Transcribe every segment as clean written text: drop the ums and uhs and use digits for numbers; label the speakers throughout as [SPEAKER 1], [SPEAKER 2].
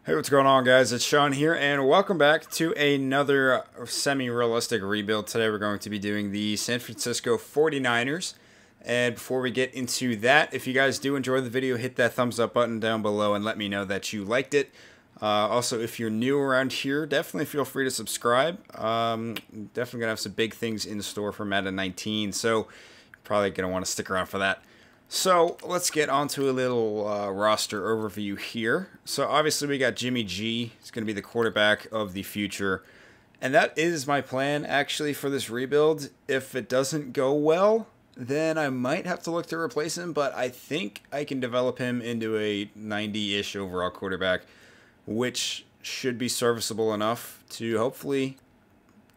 [SPEAKER 1] Hey, what's going on, guys? It's Sean here, and welcome back to another semi-realistic rebuild. Today we're going to be doing the San Francisco 49ers. And before we get into that, if you guys do enjoy the video, hit that thumbs up button down below and let me know that you liked it. Also, if you're new around here, definitely feel free to subscribe. Definitely going to have some big things in store for Madden 19, so you're probably going to want to stick around for that. So let's get on to a little roster overview here. So obviously we got Jimmy G. He's going to be the quarterback of the future. And that is my plan actually for this rebuild. If it doesn't go well, then I might have to look to replace him. But I think I can develop him into a 90-ish overall quarterback, which should be serviceable enough to hopefully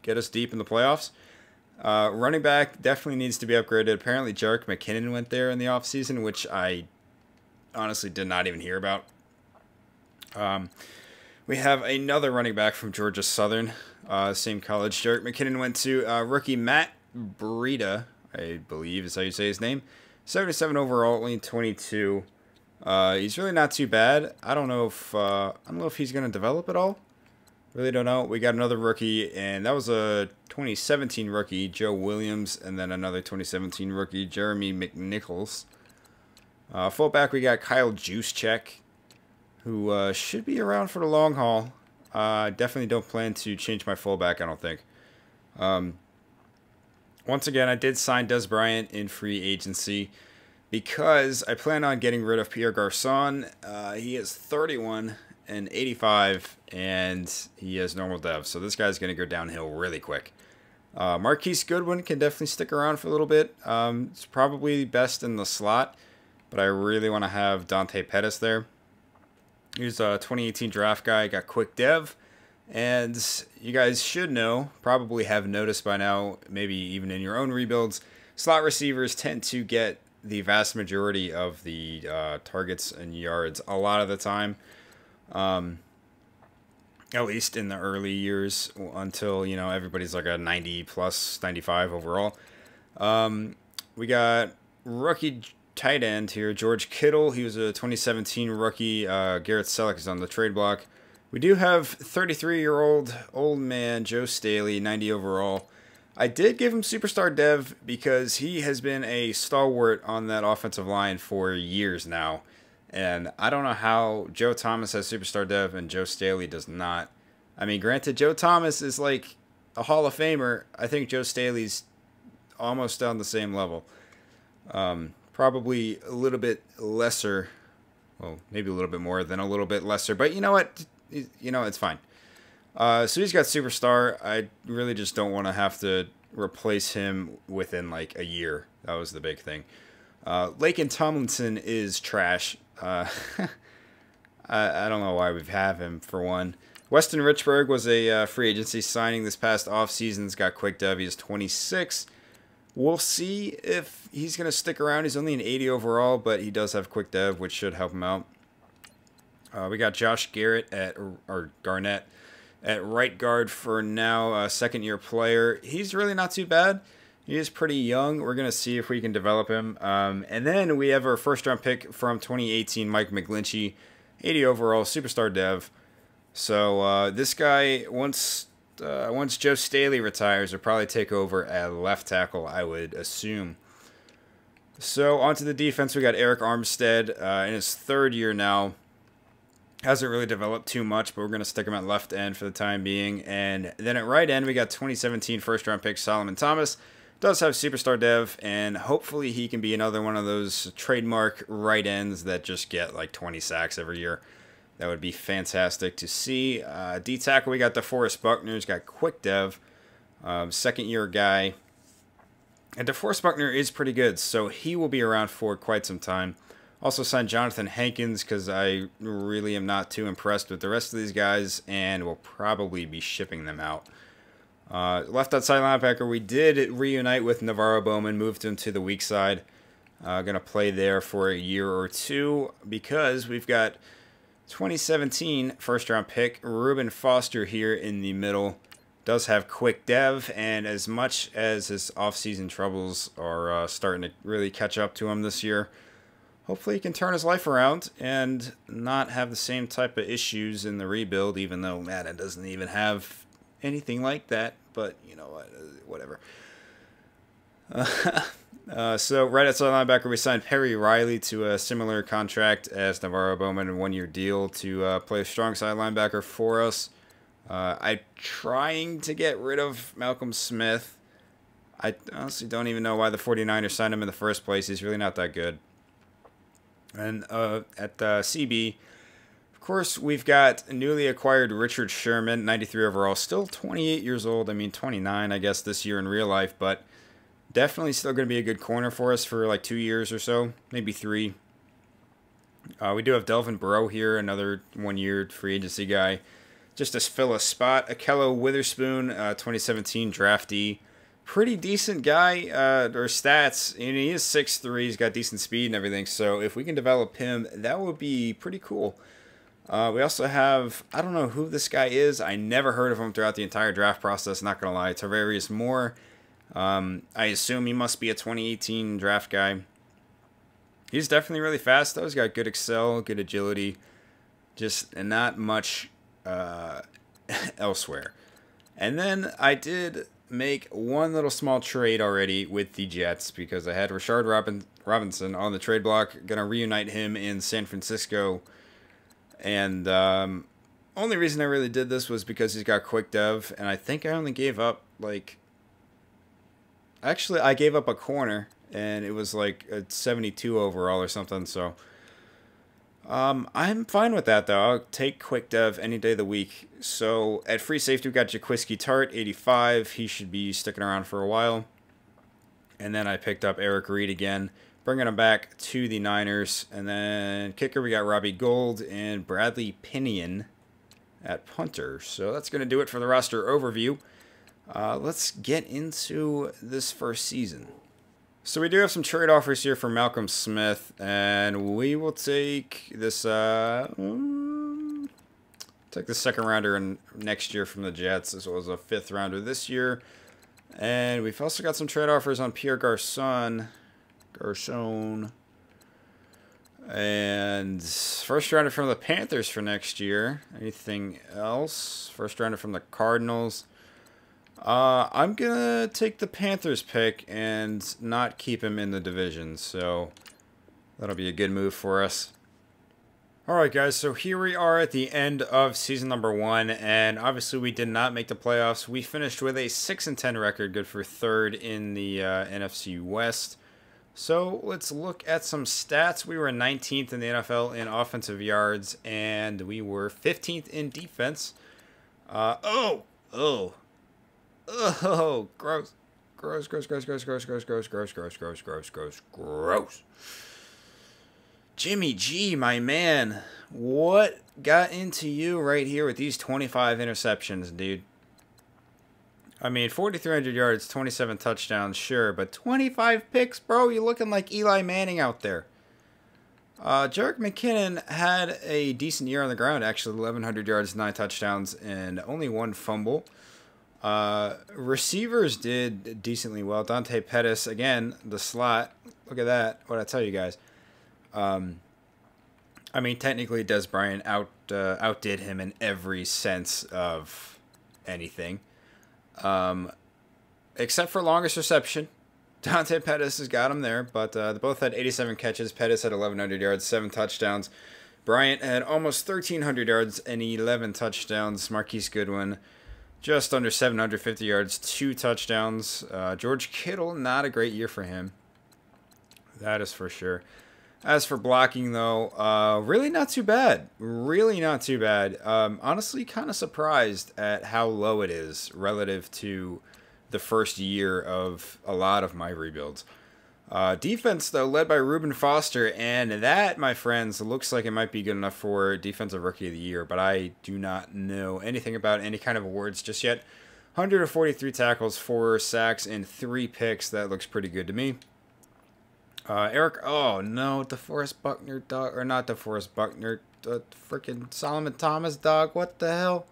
[SPEAKER 1] get us deep in the playoffs. Running back definitely needs to be upgraded. Apparently, Jerick McKinnon went there in the offseason, which I honestly did not even hear about. We have another running back from Georgia Southern, same college. Jerick McKinnon went to rookie Matt Breida, I believe is how you say his name. 77 overall, only 22. He's really not too bad. I don't know if he's going to develop at all. Really don't know. We got another rookie, and that was a 2017 rookie, Joe Williams, and then another 2017 rookie, Jeremy McNichols. Fullback, we got Kyle Juszczyk, who should be around for the long haul. Definitely don't plan to change my fullback, I don't think. Once again, I did sign Des Bryant in free agency because I plan on getting rid of Pierre Garçon. He is 31 and 85, and he has normal dev, so this guy's going to go downhill really quick. Marquise Goodwin can definitely stick around for a little bit. It's probably best in the slot, but I really want to have Dante Pettis there. He's a 2018 draft guy, got quick dev, and you guys should know, probably have noticed by now, maybe even in your own rebuilds, slot receivers tend to get the vast majority of the targets and yards a lot of the time. At least in the early years until, you know, everybody's like a 90 plus 95 overall. We got rookie tight end here, George Kittle. He was a 2017 rookie. Garrett Selleck is on the trade block. We do have 33-year-old old man Joe Staley, 90 overall. I did give him superstar dev because he has been a stalwart on that offensive line for years now. And I don't know how Joe Thomas has superstar dev and Joe Staley does not. I mean, granted, Joe Thomas is like a Hall of Famer. I think Joe Staley's almost on the same level. Probably a little bit lesser. Well, maybe a little bit more than a little bit lesser. But you know what? You know, it's fine. So he's got superstar. I really just don't want to have to replace him within like a year. That was the big thing. Laken Tomlinson is trash. I don't know why we have him, for one. Weston Richburg was a free agency signing this past offseason. He's got quick dev. He's 26. We'll see if he's going to stick around. He's only an 80 overall, but he does have quick dev, which should help him out. We got Josh Garrett or Garnett at right guard for now, a second-year player. He's really not too bad. He is pretty young. We're going to see if we can develop him. And then we have our first-round pick from 2018, Mike McGlinchey, 80 overall, superstar dev. So this guy, once Joe Staley retires, will probably take over at left tackle, I would assume. So onto the defense, we got Eric Armstead in his third year now. Hasn't really developed too much, but we're going to stick him at left end for the time being. And then at right end, we got 2017 first-round pick Solomon Thomas. Does have superstar dev, and hopefully he can be another one of those trademark right ends that just get like 20 sacks every year. That would be fantastic to see. D-tackle, we got DeForest Buckner. He's got quick dev, second-year guy. And DeForest Buckner is pretty good, so he will be around for quite some time. Also signed Jonathan Hankins because I really am not too impressed with the rest of these guys, and will probably be shipping them out. Left outside linebacker, we did reunite with Navarro Bowman, moved him to the weak side. Going to play there for a year or two because we've got 2017 first-round pick Reuben Foster here in the middle. Does have quick dev, and as much as his off-season troubles are starting to really catch up to him this year, hopefully he can turn his life around and not have the same type of issues in the rebuild, even though Madden doesn't even have anything like that. But, you know what, whatever. So right outside linebacker, we signed Perry Riley to a similar contract as Navarro Bowman, a 1-year deal to play a strong side linebacker for us. I'm trying to get rid of Malcolm Smith. I honestly don't even know why the 49ers signed him in the first place. He's really not that good. And at CB, of course, we've got newly acquired Richard Sherman, 93 overall, still 28 years old. I mean, 29, I guess, this year in real life, but definitely still going to be a good corner for us for like 2 years or so, maybe 3. We do have Delvin Burrow here, another 1-year free agency guy, just to fill a spot. Akello Witherspoon, 2017 draftee. Pretty decent guy, or stats. And he is 6'3", he's got decent speed and everything, so if we can develop him, that would be pretty cool. We also have, I don't know who this guy is. I never heard of him throughout the entire draft process, not going to lie. Tavarius Moore. I assume he must be a 2018 draft guy. He's definitely really fast, though. He's got good excel, good agility. Just not much elsewhere. And then I did make one little small trade already with the Jets because I had Rashard Robinson on the trade block. Gonna reunite him in San Francisco. And only reason I really did this was because he's got quick dev, and I think I only gave up like... Actually, I gave up a corner, and it was like a 72 overall or something, so... I'm fine with that, though. I'll take quick dev any day of the week. So, at free safety, we've got Jaquiski Tart, 85. He should be sticking around for a while. And then I picked up Eric Reed again, bringing him back to the Niners. And then kicker, we got Robbie Gould and Bradley Pinion at punter. So, that's going to do it for the roster overview. Let's get into this first season. So we do have some trade offers here for Malcolm Smith, and we will take this take the second rounder in next year from the Jets, as well as a 5th rounder this year. And we've also got some trade offers on Pierre Garçon, and first rounder from the Panthers for next year. Anything else? First rounder from the Cardinals. I'm gonna take the Panthers pick and not keep him in the division, so that'll be a good move for us. Alright guys, so here we are at the end of season number 1, and obviously we did not make the playoffs. We finished with a 6-10 record, good for 3rd in the NFC West. So let's look at some stats. We were 19th in the NFL in offensive yards, and we were 15th in defense. Oh, gross. Gross. Jimmy G, my man. What got into you right here with these 25 interceptions, dude? I mean, 4,300 yards, 27 touchdowns, sure, but 25 picks, bro? You're looking like Eli Manning out there. Jerick McKinnon had a decent year on the ground, actually, 1,100 yards, 9 touchdowns, and only 1 fumble. Receivers did decently well. Dante Pettis, again, the slot. Look at that. What'd I tell you guys? I mean, technically, Des Bryant outdid him in every sense of anything. Except for longest reception. Dante Pettis has got him there, but they both had 87 catches. Pettis had 1,100 yards, 7 touchdowns. Bryant had almost 1,300 yards and 11 touchdowns. Marquise Goodwin, just under 750 yards, 2 touchdowns. George Kittle, not a great year for him. That is for sure. As for blocking, though, really not too bad. Really not too bad. Honestly, kind of surprised at how low it is relative to the first year of a lot of my rebuilds. Defense, though, led by Reuben Foster, and that, my friends, looks like it might be good enough for Defensive Rookie of the Year, but I do not know anything about any kind of awards just yet. 143 tackles, 4 sacks, and 3 picks. That looks pretty good to me. Oh no, DeForest Buckner, dog, or not DeForest Buckner, the freaking Solomon Thomas, dog. What the hell?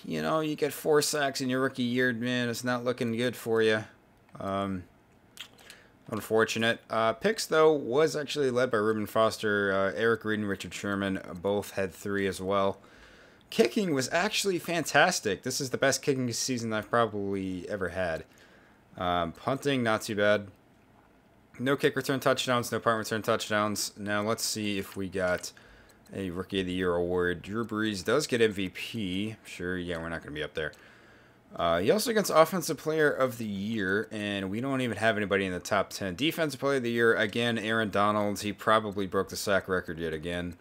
[SPEAKER 1] You know, you get 4 sacks in your rookie year, man. It's not looking good for you. Unfortunate. Picks, though, was actually led by Reuben Foster. Eric Reed and Richard Sherman both had 3 as well. Kicking was actually fantastic. This is the best kicking season I've probably ever had. Punting, not too bad. No kick return touchdowns, no punt return touchdowns. Now let's see if we got a Rookie of the Year award. Drew Brees does get MVP. Sure, yeah, we're not going to be up there. He also gets Offensive Player of the Year, and we don't even have anybody in the top 10. Defensive Player of the Year, again, Aaron Donald. He probably broke the sack record yet again.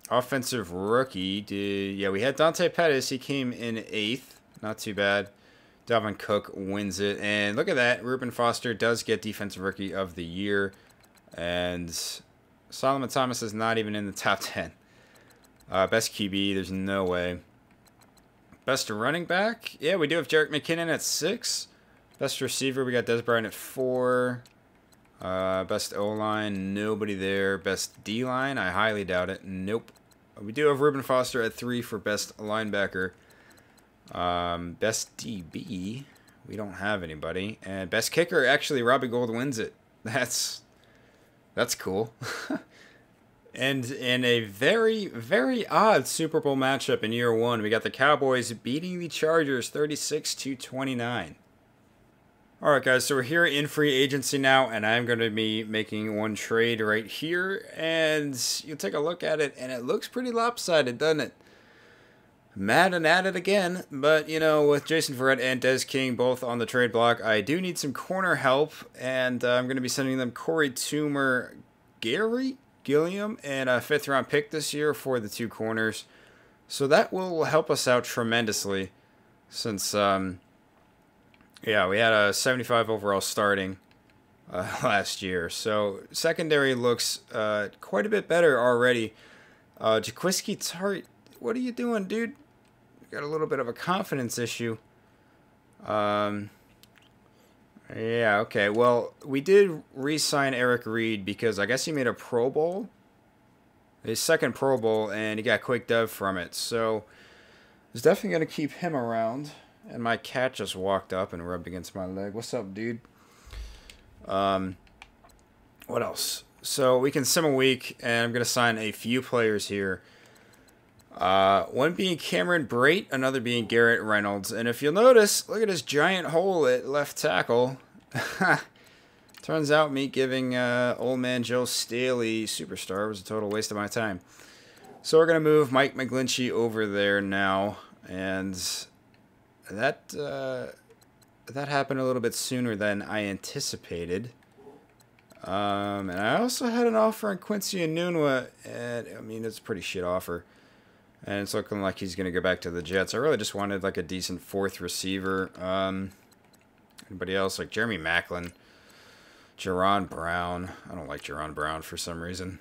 [SPEAKER 1] Offensive Rookie, we had Dante Pettis. He came in 8th. Not too bad. Dalvin Cook wins it. And look at that. Reuben Foster does get Defensive Rookie of the Year. And Solomon Thomas is not even in the top 10. Best QB, there's no way. Best running back? Yeah, we do have Jerick McKinnon at 6. Best receiver, we got Des Bryant at 4. Best O-line, nobody there. Best D-line, I highly doubt it. Nope. We do have Reuben Foster at 3 for best linebacker. Best DB, we don't have anybody. And best kicker, actually, Robbie Gould wins it. That's cool. And in a very, very odd Super Bowl matchup in year 1, we got the Cowboys beating the Chargers 36-29. Alright guys, so we're here in free agency now, and I'm going to be making one trade right here. And you take a look at it, and it looks pretty lopsided, doesn't it? Madden at it again, but, you know, with Jason Verrett and Des King both on the trade block, I do need some corner help, and I'm going to be sending them Corey Toomer, Gilliam, and a 5th-round pick this year for the 2 corners. So that will help us out tremendously, since, we had a 75 overall starting last year. So secondary looks quite a bit better already. Jaquiski Tartt, what are you doing, dude? Got a little bit of a confidence issue. Yeah, okay. Well, we did re-sign Eric Reed because I guess he made a Pro Bowl. His 2nd Pro Bowl, and he got quick dev from it. So, I was definitely going to keep him around. And my cat just walked up and rubbed against my leg. What's up, dude? What else? So, we can sim a week, and I'm going to sign a few players here. One being Cameron Brate, another being Garrett Reynolds. And if you'll notice, look at this giant hole at left tackle. Turns out me giving old man Joe Staley Superstar was a total waste of my time. So we're going to move Mike McGlinchey over there now. And that happened a little bit sooner than I anticipated. And I also had an offer on Quincy Enunwa. And, I mean, it's a pretty shit offer. And it's looking like he's going to go back to the Jets. I really just wanted like a decent 4th receiver. Anybody else? Like Jeremy Maclin. Jerron Brown. I don't like Jerron Brown for some reason.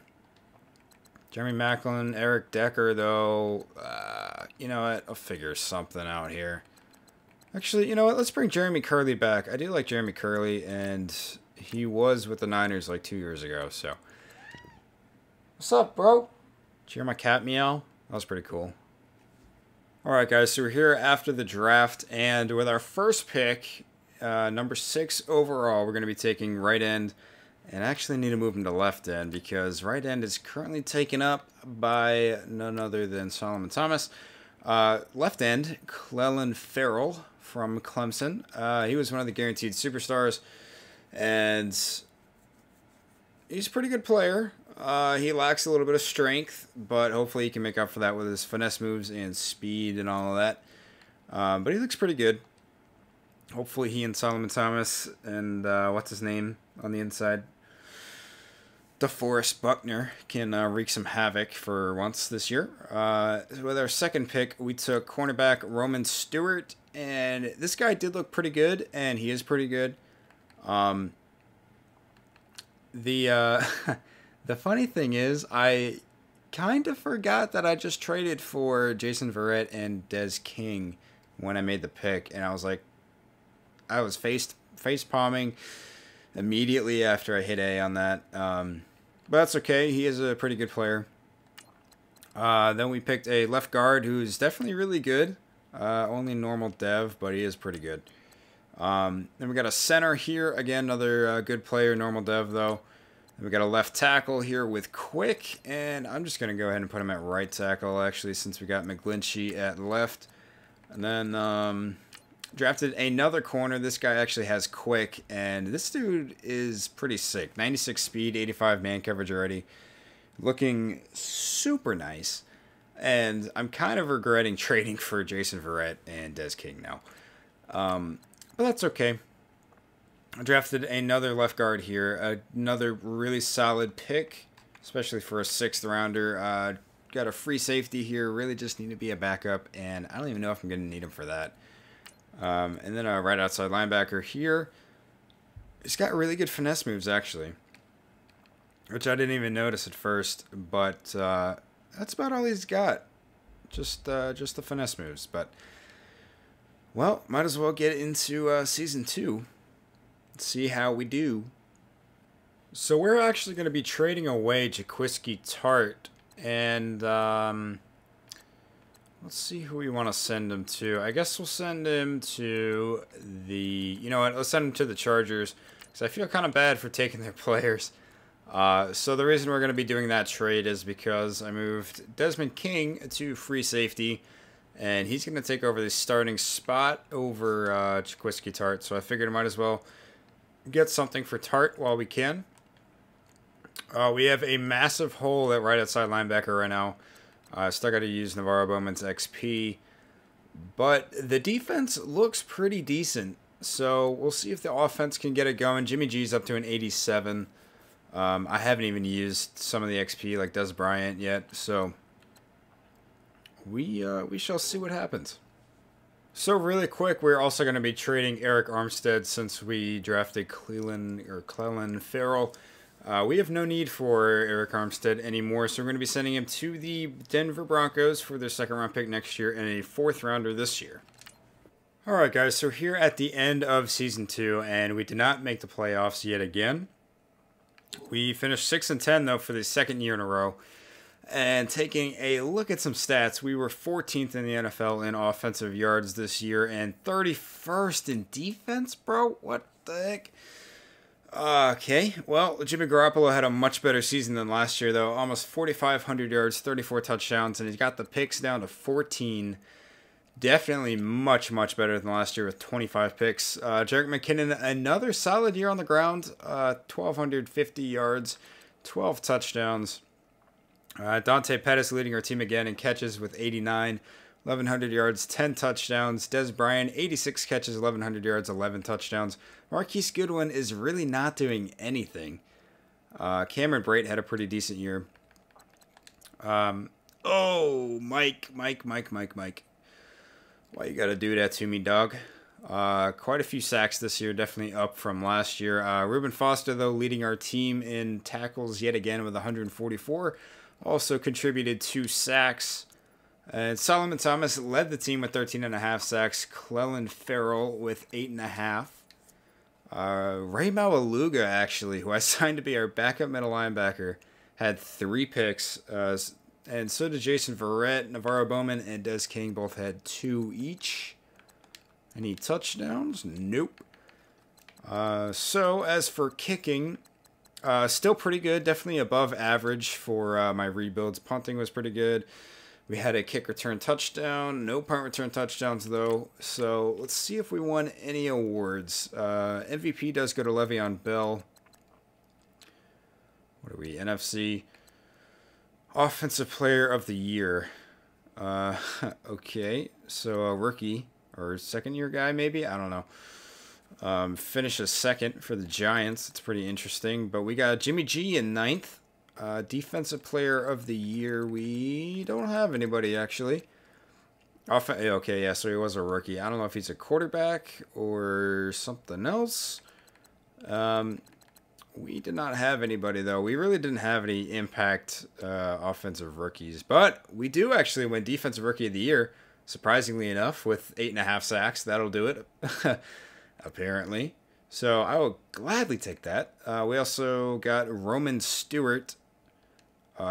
[SPEAKER 1] Jeremy Maclin. Eric Decker, though. You know what? I'll figure something out here. Actually, you know what? Let's bring Jeremy Curley back. I do like Jeremy Curley, and he was with the Niners like 2 years ago, so. What's up, bro? Did you hear my cat meow? That was pretty cool. Alright guys, so we're here after the draft, and with our first pick, number 6 overall, we're going to be taking right end, and I actually need to move him to left end, because right end is currently taken up by none other than Solomon Thomas. Left end, Clelin Ferrell from Clemson. He was one of the guaranteed superstars, and he's a pretty good player. He lacks a little bit of strength, but hopefully he can make up for that with his finesse moves and speed and all of that. But he looks pretty good. Hopefully he and Solomon Thomas and what's his name on the inside? DeForest Buckner can wreak some havoc for once this year. With our 2nd pick, we took cornerback Roman Stewart, and this guy did look pretty good, and he is pretty good. The funny thing is, I kind of forgot that I just traded for Jason Verrett and Des King when I made the pick, and I was like, I was face palming immediately after I hit A on that. But that's okay. He is a pretty good player. Then we picked a left guard who's definitely really good. Only normal dev, but he is pretty good. Then we got a center here. Again, another good player, normal dev though. Then we got a left tackle here with Quick, and I'm just going to go ahead and put him at right tackle, actually, since we got McGlinchey at left. And then drafted another corner. This guy actually has Quick, and this dude is pretty sick. 96 speed, 85 man coverage already. Looking super nice. And I'm kind of regretting trading for Jason Verrett and Des King now. But that's okay. I drafted another left guard here. Another really solid pick, especially for a 6th rounder. Got a free safety here. Really just need to be a backup, and I don't even know if I'm going to need him for that. And then a right outside linebacker here. He's got really good finesse moves, actually, which I didn't even notice at first, but that's about all he's got. Just the finesse moves. But, well, might as well get into Season 2. See how we do. So we're actually going to be trading away Jaquiski Tart, and let's see who we want to send him to. I guess we'll send him to the... You know what? Let's send him to the Chargers, because I feel kind of bad for taking their players. So the reason we're going to be doing that trade is because I moved Desmond King to free safety, and he's going to take over the starting spot over Jaquiski Tart. So I figured I might as well get something for Tart while we can. We have a massive hole at right outside linebacker right now. Still got to use Navarro Bowman's XP, but the defense looks pretty decent. So we'll see if the offense can get it going. Jimmy G's up to an 87. I haven't even used some of the XP like Des Bryant yet, so we shall see what happens. So really quick, we're also going to be trading Eric Armstead since we drafted Clelin Ferrell. We have no need for Eric Armstead anymore, so we're going to be sending him to the Denver Broncos for their 2nd round pick next year and a 4th rounder this year. Alright guys, so here at the end of Season 2, and we did not make the playoffs yet again. We finished 6-10 though for the 2nd year in a row. And taking a look at some stats, we were 14th in the NFL in offensive yards this year and 31st in defense, bro. What the heck? Okay, well, Jimmy Garappolo had a much better season than last year, though. Almost 4,500 yards, 34 touchdowns, and he's got the picks down to 14. Definitely much, much better than last year with 25 picks. Jerick McKinnon, another solid year on the ground. 1,250 yards, 12 touchdowns. Dante Pettis leading our team again in catches with 89, 1,100 yards, 10 touchdowns. Des Bryant, 86 catches, 1,100 yards, 11 touchdowns. Marquise Goodwin is really not doing anything. Cameron Brate had a pretty decent year. Oh, Mike. Why you gotta do that to me, dog? Quite a few sacks this year, definitely up from last year. Reuben Foster, though, leading our team in tackles yet again with 144. Also contributed 2 sacks. And Solomon Thomas led the team with 13.5 sacks. Clelin Ferrell with 8.5. Ray Maualuga, actually, who I signed to be our backup middle linebacker, had 3 picks. And so did Jason Verrett. Navarro Bowman and Des King both had 2 each. Any touchdowns? Nope. So as for kicking, still pretty good. Definitely above average for my rebuilds. Punting was pretty good. We had a kick return touchdown. No punt return touchdowns, though. So let's see if we won any awards. MVP does go to Le'Veon Bell. What are we? NFC. Offensive Player of the Year. Okay. So a rookie or 2nd year guy, maybe? I don't know. Finishes 2nd for the Giants. It's pretty interesting. But we got Jimmy G in 9th. Defensive Player of the Year, we don't have anybody, actually. Okay, yeah, so he was a rookie. I don't know if he's a quarterback or something else. We did not have anybody, though. We really didn't have any impact offensive rookies. But we do actually win Defensive Rookie of the Year, surprisingly enough, with 8.5 sacks. That'll do it, apparently. So I will gladly take that. We also got Roman Stewart,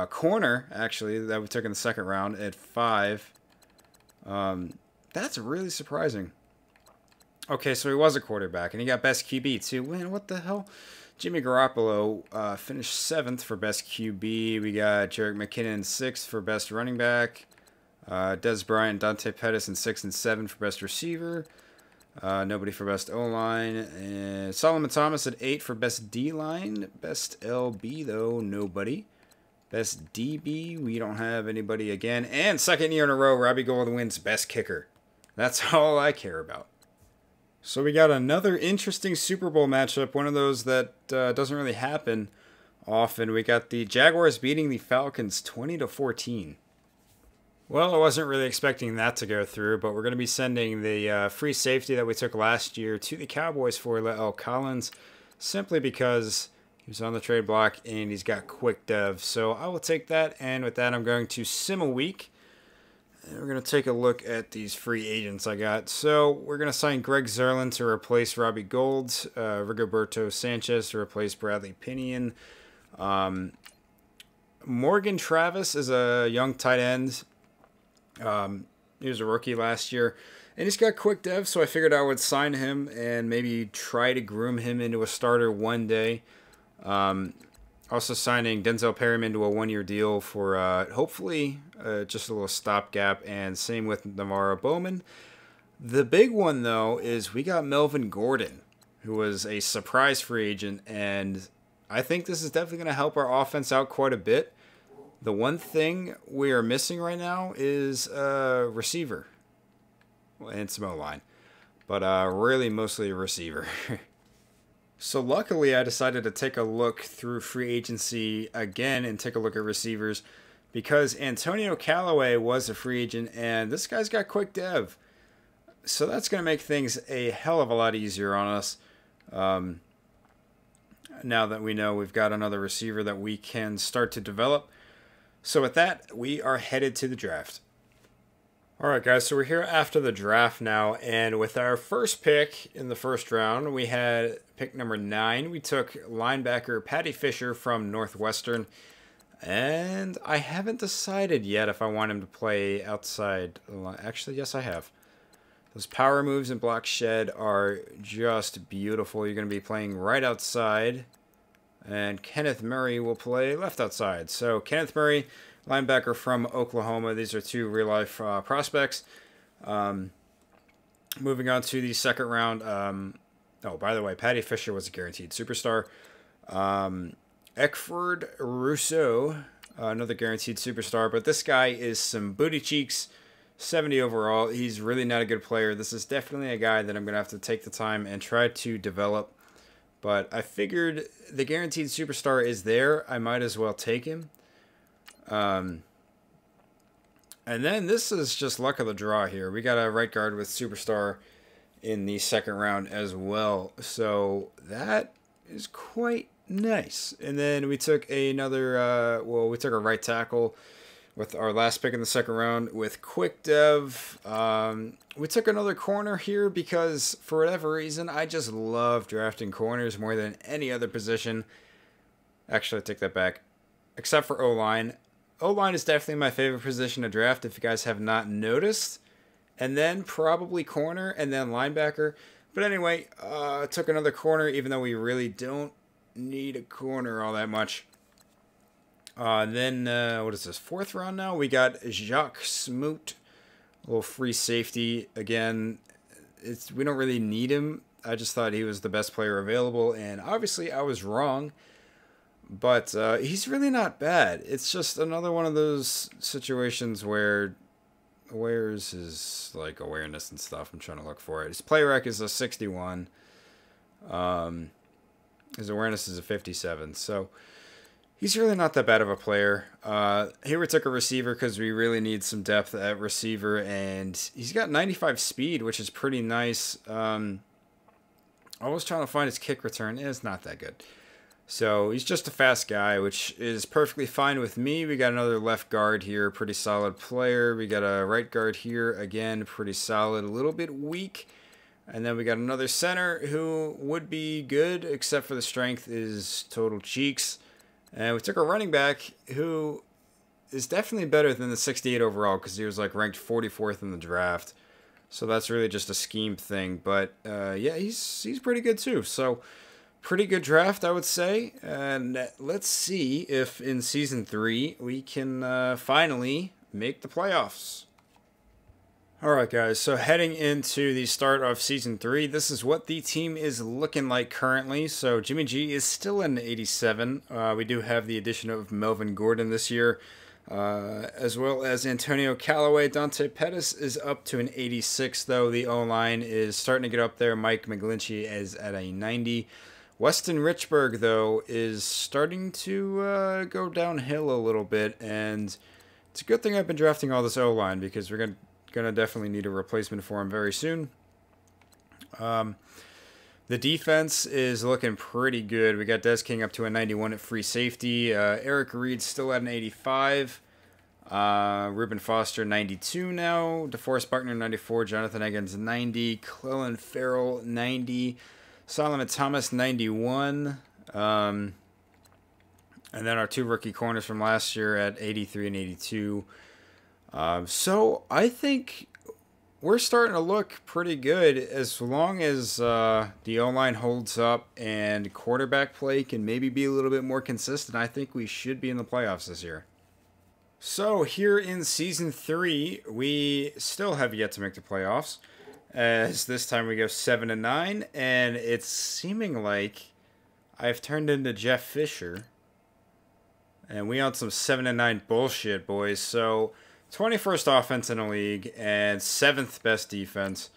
[SPEAKER 1] corner, actually, that we took in the 2nd round at 5. That's really surprising. Okay, so he was a quarterback, and he got best QB too. Man, what the hell? Jimmy Garappolo finished 7th for best QB. We got Jerick McKinnon 6th for best running back. Des Bryant, Dante Pettis in 6 and 7 for best receiver. Nobody for best O-line. And Solomon Thomas at 8 for best D-line. Best LB, though, nobody. Best DB, we don't have anybody again. And second year in a row, Robbie Gould wins best kicker. That's all I care about. So we got another interesting Super Bowl matchup. One of those that doesn't really happen often. We got the Jaguars beating the Falcons 20-14. Well, I wasn't really expecting that to go through, but we're going to be sending the free safety that we took last year to the Cowboys for La'el Collins, simply because he was on the trade block and he's got quick dev. So I will take that, and with that I'm going to sim a week. And we're going to take a look at these free agents I got. So we're going to sign Greg Zerlin to replace Robbie Gould, Rigoberto Sanchez to replace Bradley Pinion. Morgan Travis is a young tight end. He was a rookie last year, and he's got quick dev, so I figured I would sign him and maybe try to groom him into a starter one day. Also signing Denzel Perryman to a 1-year deal for hopefully just a little stopgap, and same with Navarro Bowman. The big one, though, is we got Melvin Gordon, who was a surprise free agent, and I think this is definitely going to help our offense out quite a bit. The one thing we are missing right now is a receiver and some O-line, but really mostly a receiver. So luckily I decided to take a look through free agency again and take a look at receivers, because Antonio Callaway was a free agent and this guy's got quick dev. So that's going to make things a hell of a lot easier on us. Now that we know we've got another receiver that we can start to develop. So with that, we are headed to the draft. Alright guys, so we're here after the draft now, and with our first pick in the first round, we had pick number 9. We took linebacker Patty Fisher from Northwestern, and I haven't decided yet if I want him to play outside. Actually, yes I have. Those power moves and block shed are just beautiful. You're going to be playing right outside, and Kenneth Murray will play left outside. So Kenneth Murray, linebacker from Oklahoma. These are two real-life prospects. Moving on to the second round. Oh, by the way, Patty Fisher was a guaranteed superstar. Eckford Rousseau, another guaranteed superstar. But this guy is some booty cheeks, 70 overall. He's really not a good player. This is definitely a guy that I'm going to have to take the time and try to develop. But I figured the guaranteed superstar is there. I might as well take him. And then this is just luck of the draw here. We got a right guard with superstar in the second round as well. So that is quite nice. And then we took another, we took a right tackle with our last pick in the second round with quick dev. We took another corner here because for whatever reason, I just love drafting corners more than any other position. Actually, I take that back. Except for O-line. O-line is definitely my favorite position to draft if you guys have not noticed. And then probably corner and then linebacker. But anyway, took another corner even though we really don't need a corner all that much. Then, what is this, fourth round now? We got Jacques Smoot, a little free safety. Again, we don't really need him. I just thought he was the best player available, and obviously I was wrong. But he's really not bad. It's just another one of those situations where, where's his like awareness and stuff? I'm trying to look for it. His play rec is a 61. His awareness is a 57. So he's really not that bad of a player. Here we took a receiver because we really need some depth at receiver, and he's got 95 speed, which is pretty nice. I was trying to find his kick return. It's not that good. So he's just a fast guy, which is perfectly fine with me. We got another left guard here, pretty solid player. We got a right guard here, again, pretty solid, a little bit weak. And then we got another center who would be good, except for the strength is total cheeks. And we took a running back who is definitely better than the 68 overall because he was like ranked 44th in the draft. So that's really just a scheme thing. But yeah, he's pretty good too. So pretty good draft, I would say. And let's see if in Season 3 we can finally make the playoffs. Alright guys, so heading into the start of Season 3, this is what the team is looking like currently. So Jimmy G is still in 87. We do have the addition of Melvin Gordon this year, as well as Antonio Callaway. Dante Pettis is up to an 86, though. The O-line is starting to get up there. Mike McGlinchey is at a 90. Weston Richburg, though, is starting to go downhill a little bit, and it's a good thing I've been drafting all this O-line because we're going to definitely need a replacement for him very soon. The defense is looking pretty good. We got Des King up to a 91 at free safety. Eric Reed still at an 85. Reuben Foster 92 now. DeForest Buckner 94. Jonathan Eggins 90. Clellan Farrell 90. Solomon Thomas 91. And then our 2 rookie corners from last year at 83 and 82. So I think we're starting to look pretty good as long as the O-line holds up and quarterback play can maybe be a little bit more consistent. I think we should be in the playoffs this year. So here in Season 3, we still have yet to make the playoffs, as this time we go 7-9, and it's seeming like I've turned into Jeff Fisher, and we on some 7-9 bullshit, boys. So 21st offense in the league and 7th best defense.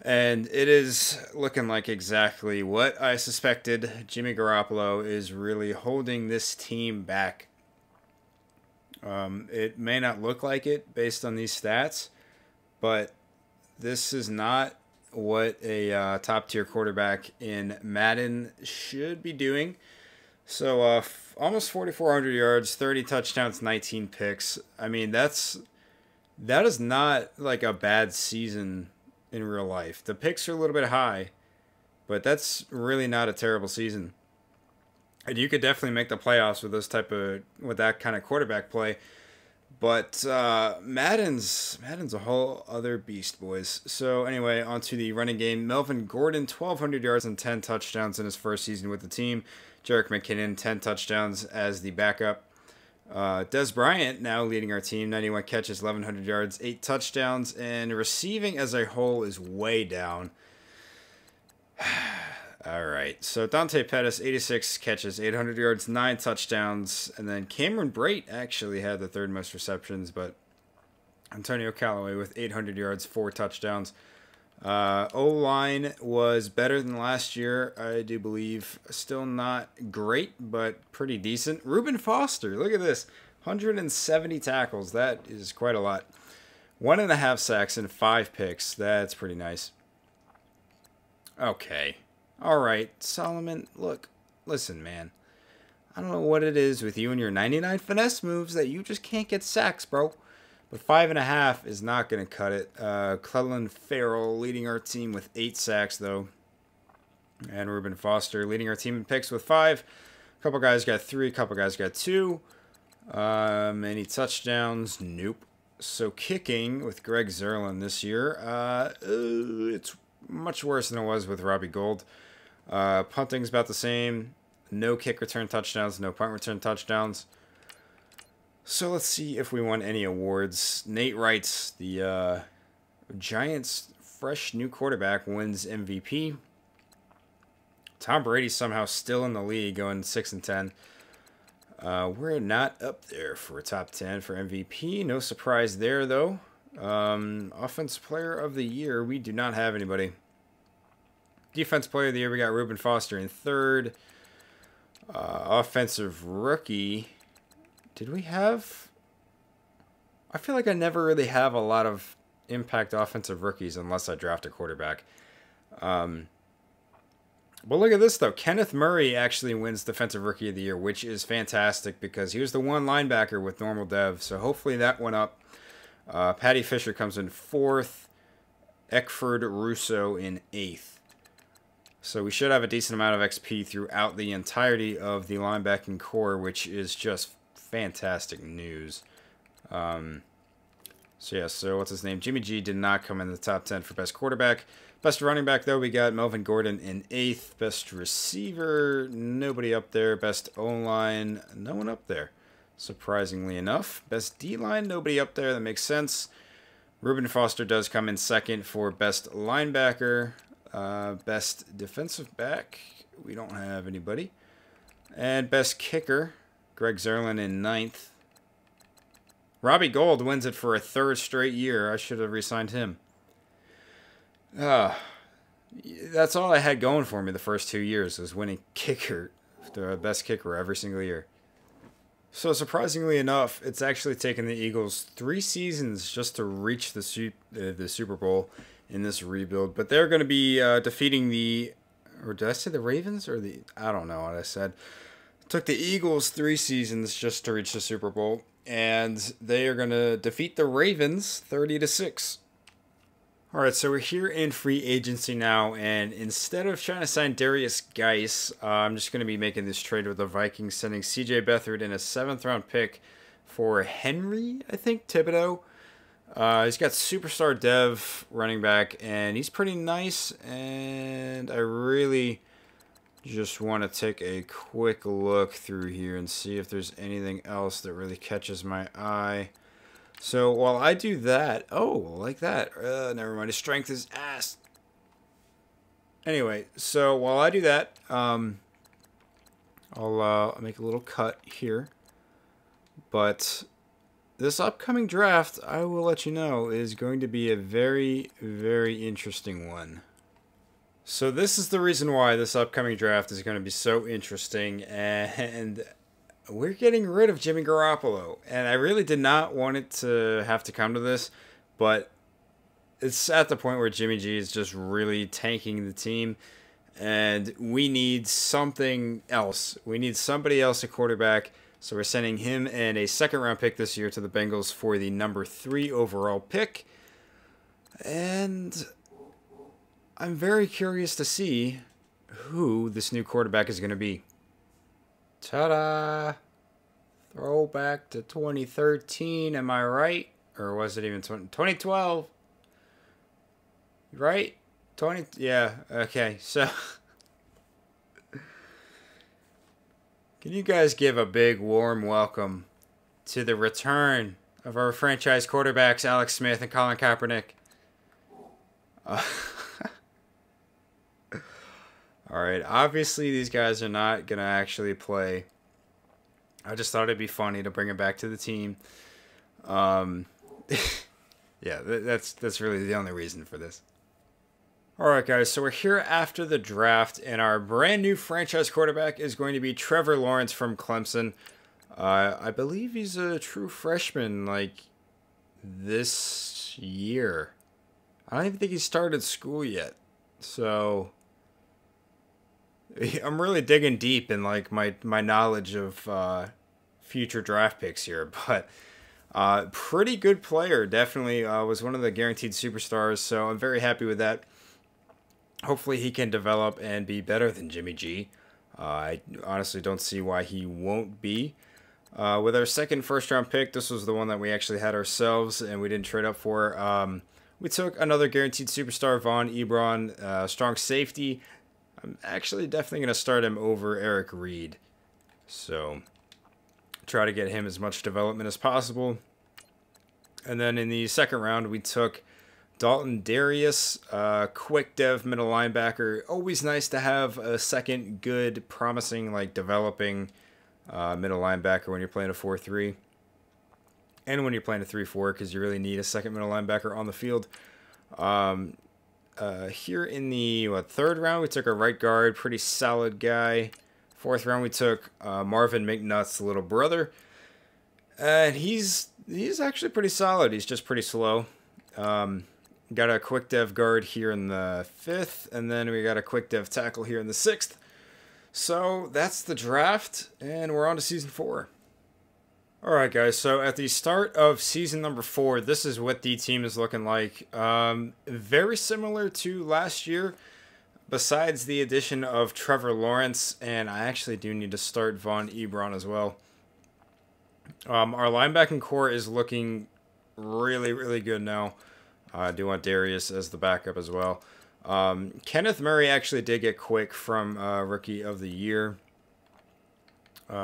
[SPEAKER 1] And it is looking like exactly what I suspected. Jimmy Garappolo is really holding this team back. It may not look like it based on these stats, but this is not what a top-tier quarterback in Madden should be doing. So, almost 4,400 yards, 30 touchdowns, 19 picks. I mean, that is not like a bad season in real life. The picks are a little bit high, but that's really not a terrible season. And you could definitely make the playoffs with that kind of quarterback play. But Madden's a whole other beast, boys. So anyway, on to the running game. Melvin Gordon, 1,200 yards and 10 touchdowns in his first season with the team. Jerick McKinnon, 10 touchdowns as the backup. Des Bryant now leading our team, 91 catches, 1,100 yards, 8 touchdowns. And receiving as a whole is way down. All right, so Dante Pettis, 86 catches, 800 yards, 9 touchdowns. And then Cameron Brate actually had the 3rd most receptions, but Antonio Callaway with 800 yards, 4 touchdowns. O-line was better than last year, I do believe. Still not great, but pretty decent. Reuben Foster, look at this. 170 tackles. That is quite a lot. 1.5 sacks and 5 picks. That's pretty nice. Okay. All right, Solomon, look, listen, man. I don't know what it is with you and your 99 finesse moves that you just can't get sacks, bro. But 5.5 is not going to cut it. Clellan Farrell leading our team with 8 sacks, though. And Reuben Foster leading our team in picks with 5. A couple guys got 3, a couple guys got 2. Any touchdowns? Nope. So kicking with Greg Zerlin this year, it's much worse than it was with Robbie Gould. Punting's about the same. No kick return touchdowns, no punt return touchdowns. So let's see if we won any awards. Nate writes, the Giants' fresh new quarterback wins MVP. Tom Brady's somehow still in the league, going 6-10. We're not up there for a top 10 for MVP. No surprise there, though. Offensive Player of the Year, we do not have anybody. Defense Player of the Year, we got Reuben Foster in 3rd. Offensive Rookie, did we have? I feel like I never really have a lot of impact offensive rookies unless I draft a quarterback. Well, look at this, though. Kenneth Murray actually wins Defensive Rookie of the Year, which is fantastic because he was the one linebacker with normal dev. So hopefully that went up. Patty Fisher comes in 4th. Eckford Russo in 8th. So we should have a decent amount of XP throughout the entirety of the linebacking core, which is just fantastic news. So, yeah, so what's his name? Jimmy G did not come in the top 10 for best quarterback. Best running back, though, we got Melvin Gordon in 8th. Best receiver, nobody up there. Best O-line, no one up there, surprisingly enough. Best D-line, nobody up there. That makes sense. Reuben Foster does come in 2nd for best linebacker. Best defensive back, we don't have anybody. And best kicker, Greg Zerlin in 9th. Robbie Gould wins it for a 3rd straight year. I should have re-signed him. That's all I had going for me the first 2 years, was winning kicker, the best kicker every single year. So surprisingly enough, it's actually taken the Eagles 3 seasons just to reach the Super Bowl in this rebuild. But they're going to be defeating the, or did I say the Ravens or the? I don't know what I said. It took the Eagles 3 seasons just to reach the Super Bowl. And they are going to defeat the Ravens 30-6. All right, so we're here in free agency now, and instead of trying to sign Darius Geis, I'm just going to be making this trade with the Vikings, sending C.J. Beathard in a 7th-round pick for Henry, I think, Thibodeau. He's got superstar dev running back, and he's pretty nice, and I really just want to take a quick look through here and see if there's anything else that really catches my eye. So while I do that, oh, like that. Never mind. His strength is ass. Anyway, so while I do that, I'll make a little cut here. But this upcoming draft, I will let you know, is going to be a very, very interesting one. So this is the reason why this upcoming draft is going to be so interesting, and we're getting rid of Jimmy Garappolo. And I really did not want it to have to come to this, but it's at the point where Jimmy G is just really tanking the team, and we need something else. We need somebody else at quarterback, so we're sending him and a 2nd-round pick this year to the Bengals for the number 3 overall pick. And I'm very curious to see who this new quarterback is going to be. Ta-da! Throwback to 2013, am I right? Or was it even 2012? Right? Yeah, okay, so can you guys give a big warm welcome to the return of our franchise quarterbacks, Alex Smith and Colin Kaepernick? Alright, obviously these guys are not going to actually play. I just thought it'd be funny to bring it back to the team. Yeah, that's really the only reason for this. Alright guys, so we're here after the draft, and our brand new franchise quarterback is going to be Trevor Lawrence from Clemson. I believe he's a true freshman, like, this year. I don't even think he started school yet. So I'm really digging deep in like my knowledge of future draft picks here, but pretty good player. Definitely was one of the guaranteed superstars, so I'm very happy with that. Hopefully he can develop and be better than Jimmy G. I honestly don't see why he won't be. With our 2nd first-round pick, this was the one that we actually had ourselves and we didn't trade up for. We took another guaranteed superstar, Von Ebron, strong safety. I'm actually definitely going to start him over Eric Reed. So try to get him as much development as possible. And then in the 2nd round, we took Dalton Darius, quick dev middle linebacker. Always nice to have a second good, promising, like developing middle linebacker when you're playing a 4-3. And when you're playing a 3-4, because you really need a second middle linebacker on the field. Here in the 3rd round, we took a right guard, pretty solid guy. 4th round, we took Marvin McNutt's little brother, and he's actually pretty solid. He's just pretty slow. Got a quick dev guard here in the 5th, and then we got a quick dev tackle here in the 6th. So that's the draft, and we're on to season 4. Alright guys, so at the start of season number 4, this is what the team is looking like. Very similar to last year, besides the addition of Trevor Lawrence, and I actually do need to start Von Ebron as well. Our linebacking core is looking really, really good now. I do want Darius as the backup as well. Kenneth Murray actually did get quick from Rookie of the Year.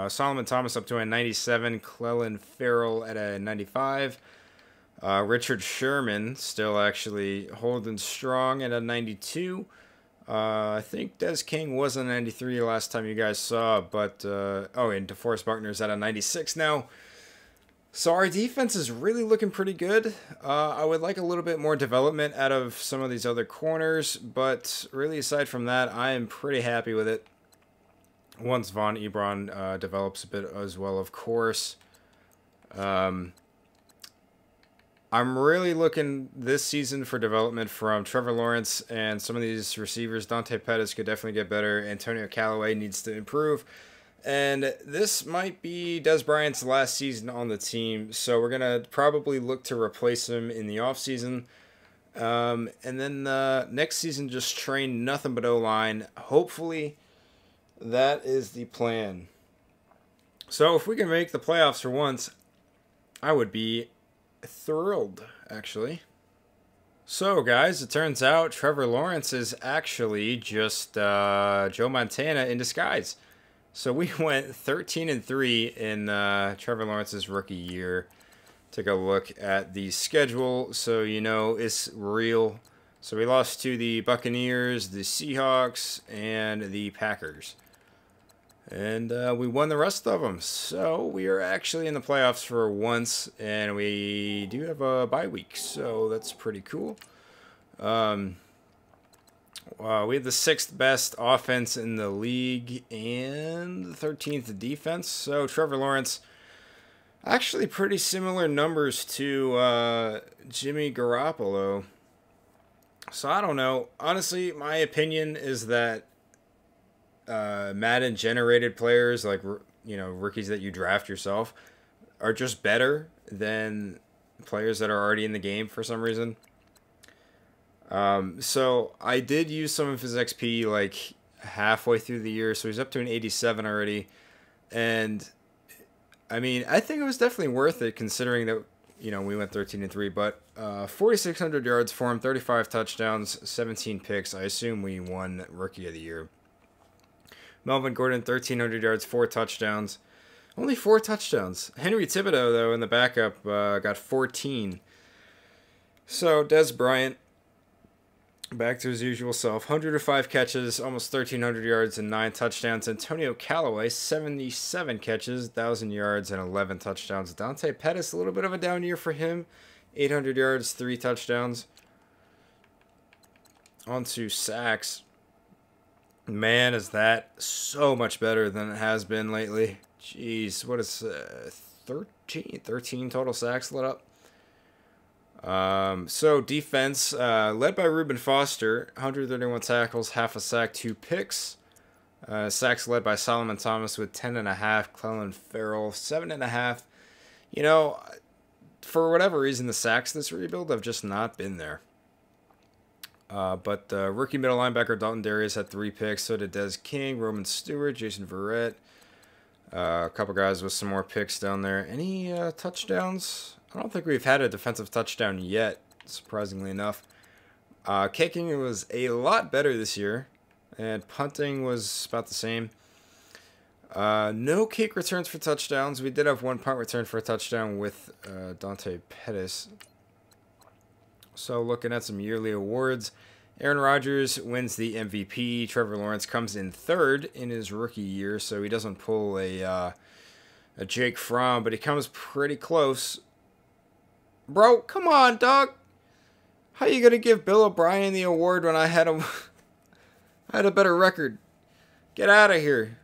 [SPEAKER 1] Solomon Thomas up to a 97. Clelin Ferrell at a 95. Richard Sherman still actually holding strong at a 92. I think Des King was a 93 last time you guys saw, but oh, and DeForest Buckner's at a 96 now. So our defense is really looking pretty good. I would like a little bit more development out of some of these other corners, but really aside from that, I am pretty happy with it. Once Von Ebron develops a bit as well, of course. I'm really looking this season for development from Trevor Lawrence and some of these receivers. Dante Pettis could definitely get better. Antonio Callaway needs to improve. And this might be Des Bryant's last season on the team, so we're going to probably look to replace him in the offseason. And then next season, just train nothing but O-line. Hopefully, that is the plan. So if we can make the playoffs for once, I would be thrilled, actually. So, guys, it turns out Trevor Lawrence is actually just Joe Montana in disguise. So we went 13-3 in Trevor Lawrence's rookie year. Take a look at the schedule so you know it's real. So we lost to the Buccaneers, the Seahawks, and the Packers. And we won the rest of them. So we are actually in the playoffs for once, and we do have a bye week. So that's pretty cool. We have the 6th best offense in the league and the 13th defense. So Trevor Lawrence, actually pretty similar numbers to Jimmy Garappolo. So I don't know. Honestly, my opinion is that Madden generated players, like, you know, rookies that you draft yourself, are just better than players that are already in the game for some reason. So I did use some of his XP like halfway through the year, so he's up to an 87 already. And I mean, I think it was definitely worth it considering that, you know, we went 13-3, but 4,600 yards for him, 35 touchdowns, 17 picks. I assume we won Rookie of the Year. Melvin Gordon, 1,300 yards, 4 touchdowns. Only 4 touchdowns. Henry Thibodeau, though, in the backup, got 14. So Des Bryant, back to his usual self. 105 catches, almost 1,300 yards, and 9 touchdowns. Antonio Callaway, 77 catches, 1,000 yards, and 11 touchdowns. Dante Pettis, a little bit of a down year for him. 800 yards, 3 touchdowns. On to sacks. Man, is that so much better than it has been lately. Jeez, what is 13 total sacks let up? So defense, led by Reuben Foster, 131 tackles, half a sack, 2 picks. Sacks led by Solomon Thomas with 10.5. Clelin Ferrell, 7.5. You know, for whatever reason, the sacks this rebuild have just not been there. But rookie middle linebacker Dalton Darius had 3 picks. So did Des King, Roman Stewart, Jason Verrett. A couple guys with some more picks down there. Any touchdowns? I don't think we've had a defensive touchdown yet, surprisingly enough. Kicking was a lot better this year, and punting was about the same. No kick returns for touchdowns. We did have 1 punt return for a touchdown with Dante Pettis. So looking at some yearly awards, Aaron Rodgers wins the MVP. Trevor Lawrence comes in 3rd in his rookie year, so he doesn't pull a Jake Fromm, but he comes pretty close. Bro, come on, dog. How you gonna give Bill O'Brien the award when I had a better record? Get out of here.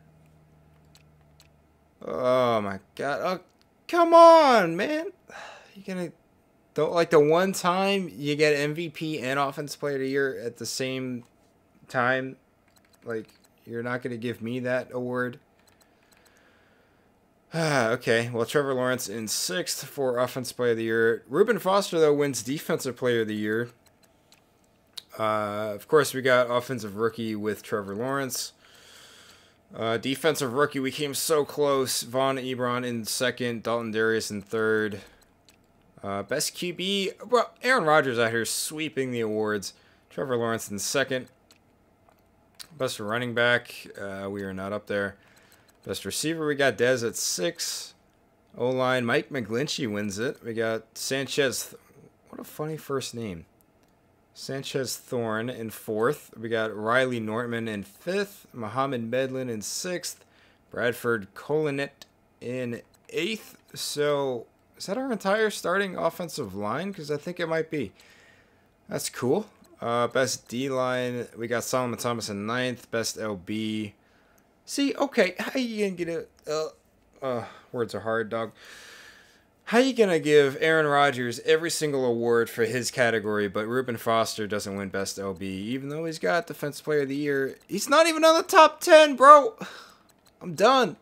[SPEAKER 1] Oh my God. Oh, come on, man. You gonna don't like the one time you get MVP and Offensive Player of the Year at the same time? Like, you're not gonna give me that award? Okay, well, Trevor Lawrence in 6th for Offensive Player of the Year. Reuben Foster, though, wins Defensive Player of the Year. Of course, we got Offensive Rookie with Trevor Lawrence. Defensive Rookie, we came so close. Von Ebron in 2nd, Dalton Darius in 3rd. Best QB, well, Aaron Rodgers out here sweeping the awards. Trevor Lawrence in second. Best running back, we are not up there. Best receiver, we got Dez at 6. O-line, Mike McGlinchey wins it. We got Sanchez, what a funny first name. Sanchez Thorne in 4th. We got Riley Nortman in 5th. Mohamed Medlin in 6th. Bradford Colinet in 8th. So, is that our entire starting offensive line? Because I think it might be. That's cool. Best D-line, we got Solomon Thomas in 9th. Best LB. See, okay, how you gonna get it? Words are hard, dog. How you gonna give Aaron Rodgers every single award for his category, but Reuben Foster doesn't win Best LB, even though he's got Defensive Player of the Year? He's not even on the top 10, bro. I'm done.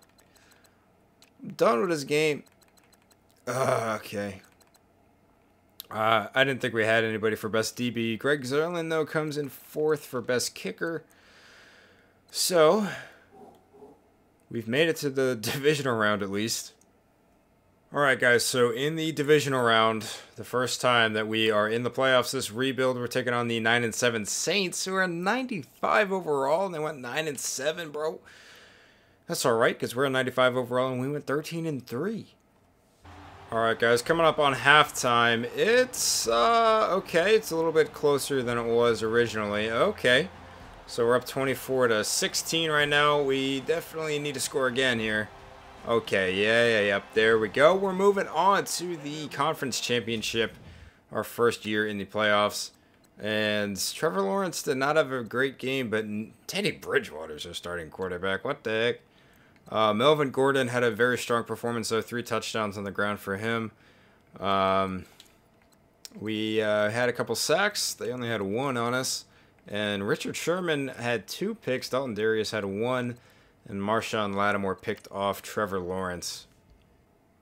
[SPEAKER 1] I'm done with this game. Okay. I didn't think we had anybody for Best DB. Greg Zerlin, though, comes in 4th for Best Kicker. So, we've made it to the divisional round, at least. Alright, guys, so in the divisional round, the first time that we are in the playoffs this rebuild, we're taking on the 9-7 Saints, who are 95 overall, and they went 9-7, bro. That's alright, because we're a 95 overall, and we went 13-3. Alright, guys, coming up on halftime, it's, okay, it's a little bit closer than it was originally. Okay, so we're up 24-16 right now. We definitely need to score again here. Okay, yeah, there we go. We're moving on to the conference championship, our first year in the playoffs. And Trevor Lawrence did not have a great game, but Teddy Bridgewater's our starting quarterback. What the heck? Melvin Gordon had a very strong performance, though. 3 touchdowns on the ground for him. We had a couple sacks. They only had 1 on us. And Richard Sherman had 2 picks. Dalton Darius had 1. And Marshawn Lattimore picked off Trevor Lawrence.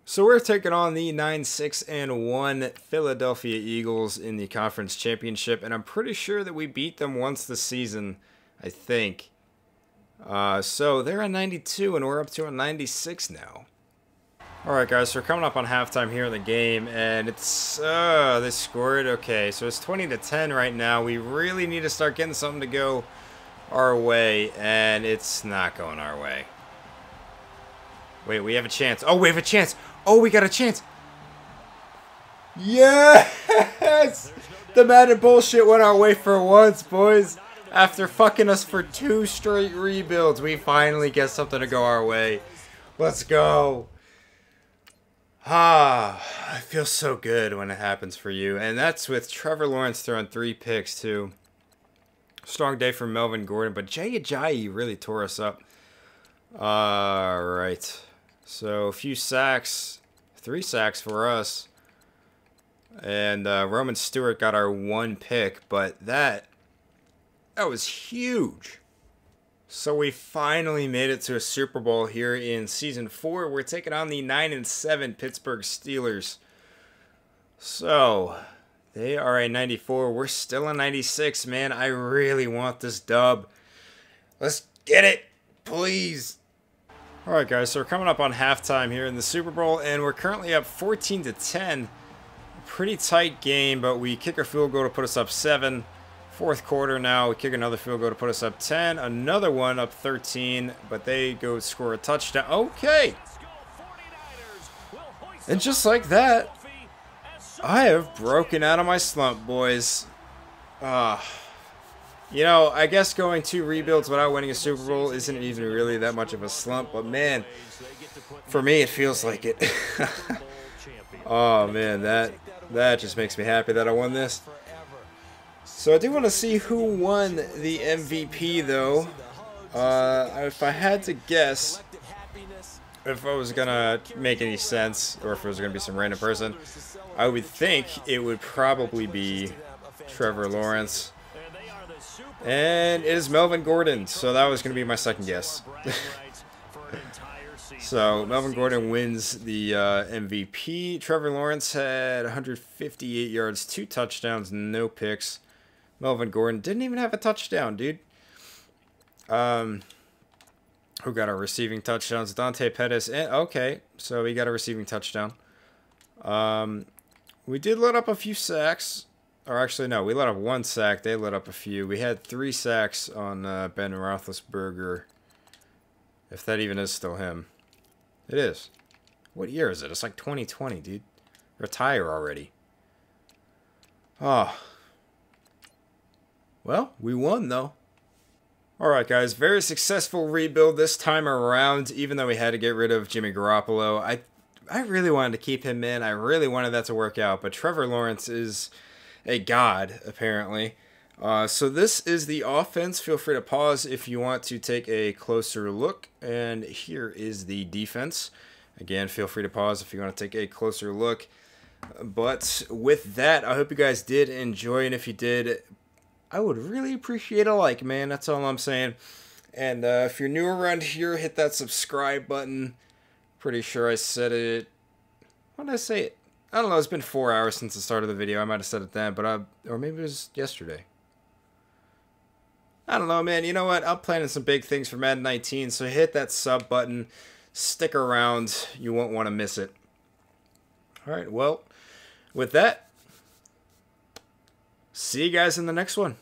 [SPEAKER 1] So we're taking on the 9-6-1 Philadelphia Eagles in the conference championship. And I'm pretty sure that we beat them once this season, I think. So they're at 92 and we're up to a 96 now. Alright, guys, so we're coming up on halftime here in the game. And it's, they scored. Okay, so it's 20-10 right now. We really need to start getting something to go our way, and it's not going our way. Wait, we have a chance. Oh, we have a chance. Oh, we got a chance. Yes! The Madden bullshit went our way for once, boys. After fucking us for 2 straight rebuilds, we finally get something to go our way. Let's go. It feels so good when it happens for you. And that's with Trevor Lawrence throwing 3 picks, too. Strong day for Melvin Gordon, but Jay Ajayi really tore us up. Alright. So, a few sacks. 3 sacks for us. And Roman Stewart got our 1 pick, but that was huge. So we finally made it to a Super Bowl here in Season 4. We're taking on the 9-7 Pittsburgh Steelers. So, they are a 94. We're still a 96, man. I really want this dub. Let's get it, please. Alright, guys, so we're coming up on halftime here in the Super Bowl, and we're currently up 14-10. Pretty tight game, but we kick a field goal to put us up 7. 4th quarter now, we kick another field goal to put us up 10. Another one up 13, but they go score a touchdown. Okay. And just like that, I have broken out of my slump, boys. You know, I guess going 2 rebuilds without winning a Super Bowl isn't even really that much of a slump, but man, for me it feels like it. Oh man, that just makes me happy that I won this. So I do want to see who won the MVP, though. If I had to guess, if I was gonna make any sense, or if it was gonna be some random person, I would think it would probably be Trevor Lawrence. And it is Melvin Gordon, so that was gonna be my second guess. So Melvin Gordon wins the MVP. Trevor Lawrence had 158 yards, 2 touchdowns, no picks. Melvin Gordon didn't even have a touchdown, dude. Who got our receiving touchdowns? Dante Pettis. And, okay, so he got a receiving touchdown. We did let up a few sacks. Or actually, no, we let up 1 sack. They let up a few. We had 3 sacks on Ben Roethlisberger. If that even is still him. It is. What year is it? It's like 2020, dude. Retire already. Oh. Well, we won, though. Alright, guys. Very successful rebuild this time around, even though we had to get rid of Jimmy Garappolo. I really wanted to keep him in. I really wanted that to work out, but Trevor Lawrence is a god, apparently. So this is the offense. Feel free to pause if you want to take a closer look. And here is the defense. Again, feel free to pause if you want to take a closer look. But with that, I hope you guys did enjoy. And if you did, I would really appreciate a like, man. That's all I'm saying. And if you're new around here, hit that subscribe button. Pretty sure I said it. When did I say it? I don't know. It's been 4 hours since the start of the video. I might have said it then, but or maybe it was yesterday. I don't know, man. You know what? I'm planning some big things for Madden 19, so hit that sub button. Stick around. You won't want to miss it. All right, well, with that, see you guys in the next one.